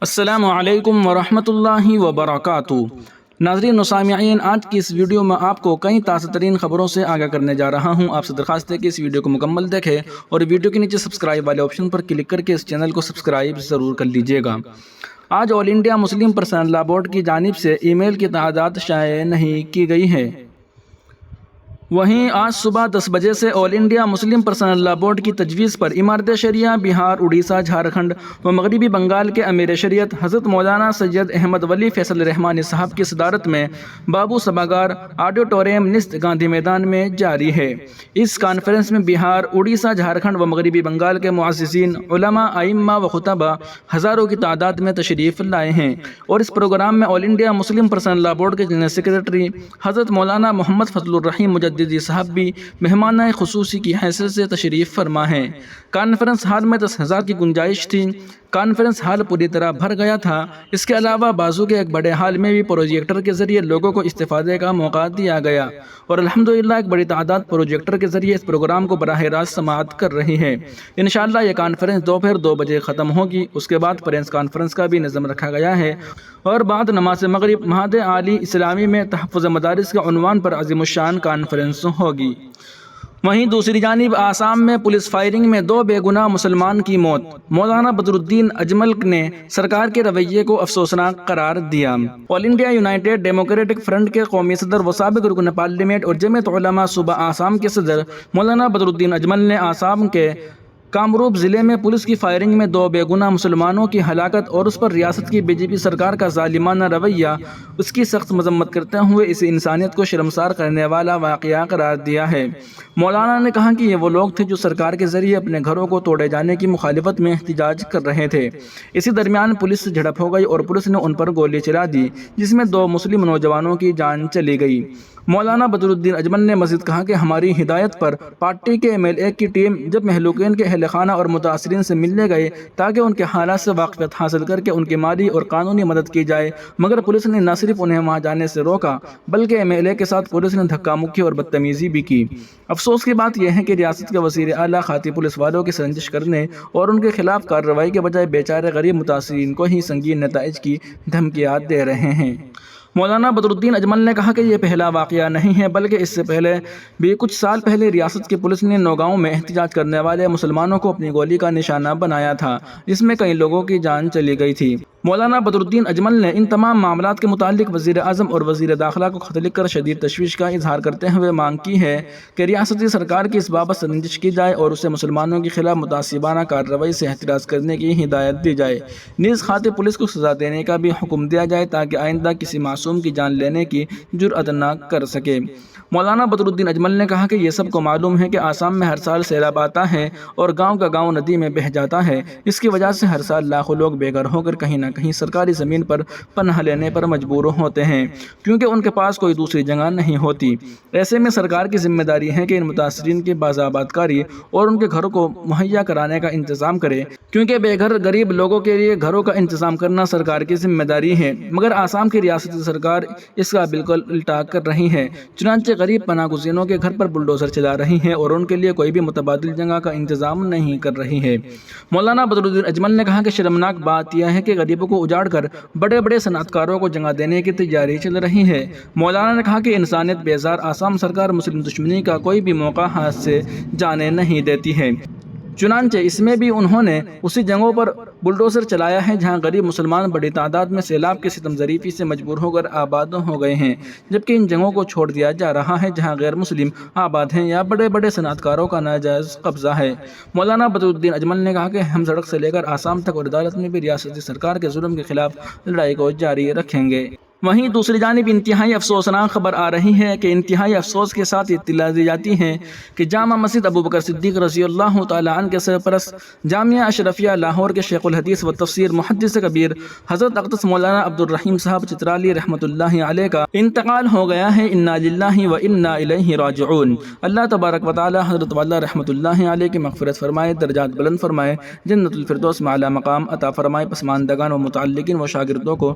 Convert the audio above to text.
السلام علیکم ورحمۃ اللہ وبرکاتہ۔ ناظرین و سامعین، آج کی اس ویڈیو میں آپ کو کئی تازہ ترین خبروں سے آگاہ کرنے جا رہا ہوں۔ آپ سے درخواست ہے کہ اس ویڈیو کو مکمل دیکھیں اور ویڈیو کے نیچے سبسکرائب والے آپشن پر کلک کر کے اس چینل کو سبسکرائب ضرور کر لیجئے گا۔ آج All India Muslim Personal Law Board کی جانب سے ای میل کی تعداد شائع نہیں کی گئی ہے۔ وہیں آج صبح 10 بجے سے All India Muslim Personal Law Board کی تجویز پر امارت شریعہ بہار، اڑیسہ، جھارکھنڈ و مغربی بنگال کے امیر شریعت حضرت مولانا سید احمد ولی فیصل رحمانی صاحب کی صدارت میں بابو سبھاگار آڈیٹوریم نست گاندھی میدان میں جاری ہے۔ اس کانفرنس میں بہار، اڑیسہ، جھارکھنڈ و مغربی بنگال کے معززین، علماء، ائمہ و خطباء ہزاروں کی تعداد میں تشریف لائے ہیں، اور اس پروگرام میں All India Muslim Personal Law Board کے جنرل سیکریٹری حضرت مولانا محمد فضل الرحیم مجددی صاحب بھی مہمان خصوصی کی حیثیت سے تشریف فرما ہیں۔ کانفرنس ہال میں 10,000 کی گنجائش تھی۔ کانفرنس ہال پوری طرح بھر گیا تھا۔ اس کے علاوہ بازو کے ایک بڑے ہال میں بھی پروجیکٹر کے ذریعے لوگوں کو استفادے کا موقع دیا گیا، اور الحمدللہ ایک بڑی تعداد پروجیکٹر کے ذریعے اس پروگرام کو براہ راست سماعت کر رہی ہے۔ انشاءاللہ یہ کانفرنس دوپہر 2 بجے ختم ہوگی۔ اس کے بعد پریس کانفرنس کا بھی نظم رکھا گیا ہے، اور بعد نماز مغرب معہد عالی اسلامی میں تحفظ مدارس کے عنوان پر عظیم الشان کانفرنس ہوگی۔ وہیں دوسری جانب آسام میں پولیس فائرنگ میں 2 بے گناہ مسلمان کی موت۔ مولانا بدر الدین اجمل نے سرکار کے رویے کو افسوسناک قرار دیا۔ آل انڈیا یونائیٹڈ ڈیموکریٹک فرنٹ کے قومی صدر و سابق رکن پارلیمنٹ اور جمعیت علماء صوبہ آسام کے صدر مولانا بدر الدین اجمل نے آسام کے کامروپ ضلع میں پولیس کی فائرنگ میں 2 بے گناہ مسلمانوں کی ہلاکت اور اس پر ریاست کی بی جے پی سرکار کا ظالمانہ رویہ، اس کی سخت مذمت کرتے ہوئے اسے انسانیت کو شرمسار کرنے والا واقعہ قرار دیا ہے۔ مولانا نے کہا کہ یہ وہ لوگ تھے جو سرکار کے ذریعے اپنے گھروں کو توڑے جانے کی مخالفت میں احتجاج کر رہے تھے۔ اسی درمیان پولیس سے جھڑپ ہو گئی اور پولیس نے ان پر گولی چلا دی، جس میں 2 مسلم نوجوانوں کی جان چلی گئی۔ مولانا بدر الدین اجمل نے مزید کہا کہ ہماری ہدایت پر پارٹی کے MLA کی ٹیم جب مہلوکین کے اہل خانہ اور متاثرین سے ملنے گئے تاکہ ان کے حالات سے واقفیت حاصل کر کے ان کی مالی اور قانونی مدد کی جائے، مگر پولیس نے نہ صرف انہیں وہاں جانے سے روکا بلکہ MLA کے ساتھ پولیس نے دھکا مکی اور بدتمیزی بھی کی۔ افسوس کی بات یہ ہے کہ ریاست کے وزیر اعلیٰ خاطی پولیس والوں کی سرزنش کرنے اور ان کے خلاف کارروائی کے بجائے بیچارے غریب متاثرین کو ہی سنگین نتائج کی دھمکیات دے رہے ہیں۔ مولانا بدر الدین اجمل نے کہا کہ یہ پہلا واقعہ نہیں ہے، بلکہ اس سے پہلے بھی کچھ سال پہلے ریاست کی پولیس نے نوگاؤں میں احتجاج کرنے والے مسلمانوں کو اپنی گولی کا نشانہ بنایا تھا، جس میں کئی لوگوں کی جان چلی گئی تھی۔ مولانا بدر الدین اجمل نے ان تمام معاملات کے متعلق وزیر اعظم اور وزیر داخلہ کو خط لکھ کر شدید تشویش کا اظہار کرتے ہوئے مانگ کی ہے کہ ریاستی سرکار کی اس بابت سرزنش کی جائے اور اسے مسلمانوں کے خلاف متعصبانہ کارروائی سے احتراز کرنے کی ہدایت دی جائے، نیز خاطی پولیس کو سزا دینے کا بھی حکم دیا جائے تاکہ آئندہ کسی معصوم کی جان لینے کی جرأت نہ کر سکے۔ مولانا بدر الدین اجمل نے کہا کہ یہ سب کو معلوم ہے کہ آسام میں ہر سال سیلاب آتا ہے اور گاؤں کا گاؤں ندی میں بہہ جاتا ہے۔ اس کی وجہ سے ہر سال لاکھوں لوگ بے گھر ہو کر کہیں نہ کہیں سرکاری زمین پر پناہ لینے پر مجبور ہوتے ہیں، کیونکہ ان کے پاس کوئی دوسری جگہ نہیں ہوتی۔ ایسے میں سرکار کی ذمہ داری ہے کہ ان متاثرین کی بازآباد کاری اور ان کے گھروں کو مہیا کرانے کا انتظام کرے، کیونکہ بے گھر غریب لوگوں کے لیے گھروں کا انتظام کرنا سرکار کی ذمہ داری ہے، مگر آسام کی ریاستی سرکار اس کا بالکل الٹا کر رہی ہے۔ چنانچہ غریب پناہ گزینوں کے گھر پر بلڈوزر چلا رہی ہے اور ان کے لیے کوئی بھی متبادل جگہ کا انتظام نہیں کر رہی ہے۔ مولانا بدر الدین اجمل نے کہا کہ شرمناک بات یہ ہے کہ غریبوں کو اجاڑ کر بڑے بڑے صنعت کاروں کو جگہ دینے کی تیاری چل رہی ہے۔ مولانا نے کہا کہ انسانیت بیزار آسام سرکار مسلم دشمنی کا کوئی بھی موقع ہاتھ سے جانے نہیں دیتی ہے۔ چنانچہ اس میں بھی انہوں نے اسی جگہوں پر بلڈوزر چلایا ہے جہاں غریب مسلمان بڑی تعداد میں سیلاب کے ستم ظریفی سے مجبور ہو کر آباد ہو گئے ہیں، جبکہ ان جگہوں کو چھوڑ دیا جا رہا ہے جہاں غیر مسلم آباد ہیں یا بڑے بڑے صنعت کاروں کا ناجائز قبضہ ہے۔ مولانا بدر الدین اجمل نے کہا کہ ہم سڑک سے لے کر آسام تک اور عدالت میں بھی ریاستی سرکار کے ظلم کے خلاف لڑائی کو جاری رکھیں گے۔ وہیں دوسری جانب انتہائی افسوسناک خبر آ رہی ہے کہ انتہائی افسوس کے ساتھ اطلاع دی جاتی ہے کہ جامع مسجد ابوبکر صدیق رضی اللہ تعالیٰ عنہ کے سرپرست جامعہ اشرفیہ لاہور کے شیخ الحدیث و تفسیر محدث کبیر حضرت اقدس مولانا عبد الرحیم صاحب چترالی رحمۃ اللہ علیہ کا انتقال ہو گیا ہے۔ انا للہ و انا الیہ راجعون۔ اللہ تبارک و تعالی حضرت والا رحمۃ اللہ علیہ کی مغفرت فرمائے، درجات بلند فرمائے، جنت الفردوس میں اعلیٰ مقام عطا فرمائے، پسماندگان و متعلقین و شاگردوں کو